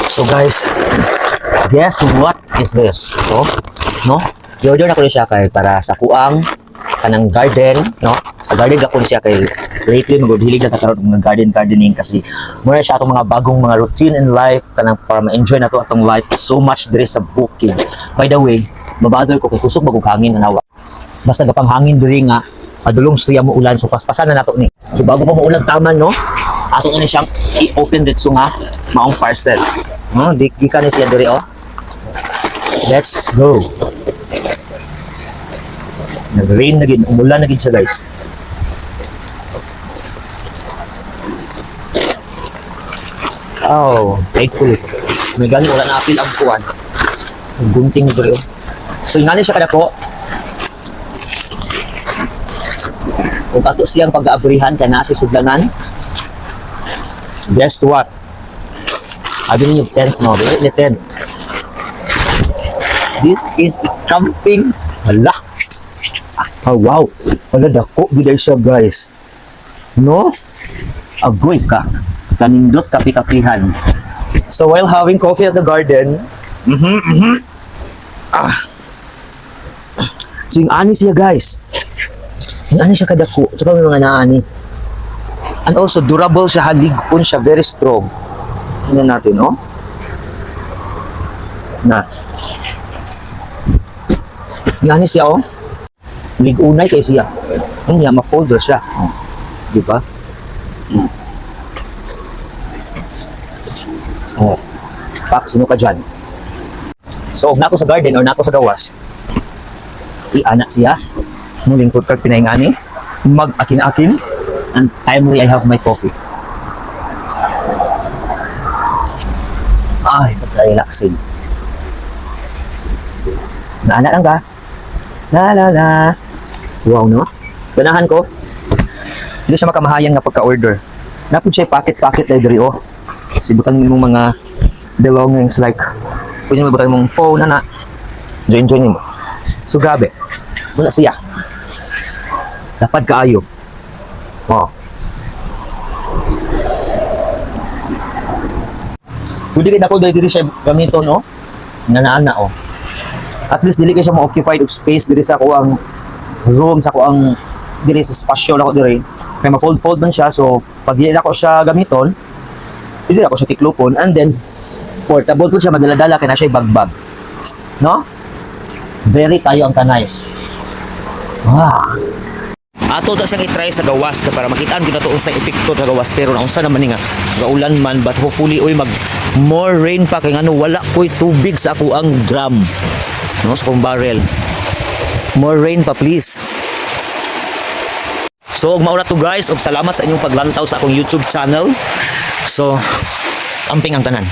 So guys, guess what is this? So, no? I-order na ko siya kay para sa kuang kanang garden, no? Sa garden ako siya kay lately maghilig na karon ng gardening kasi mura siya atong mga bagong mga routine in life kanang para ma-enjoy nato atong life so much diri sa bukid. By the way, mabother ko kay kusog bagong hangin na nawa. Basta gapang hangin diri nga padulong siya mo ulan so paspasan na nato ni. So bago pa mo ulan taman, no? Ato na siyang i-open dito nga maong parcel. No, di ka ni siya diri oh. Let's go. Nag-rain na gid, umulan na gid siya guys. Oh, thankfully. May galing wala na apil ang kuwan. Ang gunting diri oh. So ingani siya kadako. Kung ato siyang pag-aabrihan kay naa si sudlanan. Guess what? Sabi niyo tent no, the tent. This is camping. Hala. Oh, wow. Wala dako gid siya guys. No? Agoy ka. Kanindot kapi-kapihan. So while having coffee at the garden, so yung ani siya guys. Yung ani siya kadako. Tsaka may mga naani. And also durable siya, haligpon siya, very strong. Tingnan natin, oh. Na. Yung ani siya, oh. Ligunay kay siya. Yung niya, ma-folder siya. Oh. Di ba? Oh. Pak, sino ka dyan? So, nako sa garden or nako sa gawas, i-anak siya. Nung lingkod kag pinahingani, mag-akin-akin, and timely I have my coffee. Ay, pagka-relaxing. Naanak lang ka? La la la. Wow, no? Ganahan ko. Hindi siya makamahayang na pagka-order. Napod siya packet-packet na diri, oh. Sibutan mo mga belongings like pwede mo ibutan mong phone, ana. Join mo. So, grabe. Muna siya. Dapat kaayo. Oh. Pwede kayo dako diri siya gamito, no? Nanaana, oh. At least dili kayo siya ma-occupied of space diri sa kuang room, sa kuang diri sa spasyo na ko diri. Kaya ma-fold man siya, so pag dili na ko siya gamiton, dili na ko siya tiklopon, and then portable po siya, madala-dala kaya na siya bagbag. No? Very tayo ang kanais. Wow. Ato ta siyang i-try sa gawas na para makitaan ko na to unsay epekto sa gawas, pero naunsa naman ni nga gaulan man, but hopefully oy mag more rain pa kay ngano wala koy tubig sa ako ang drum, no, sa akong barrel. More rain pa please. So ug maura to guys, ug salamat sa inyong paglantaw sa akong YouTube channel. So amping ang tanan.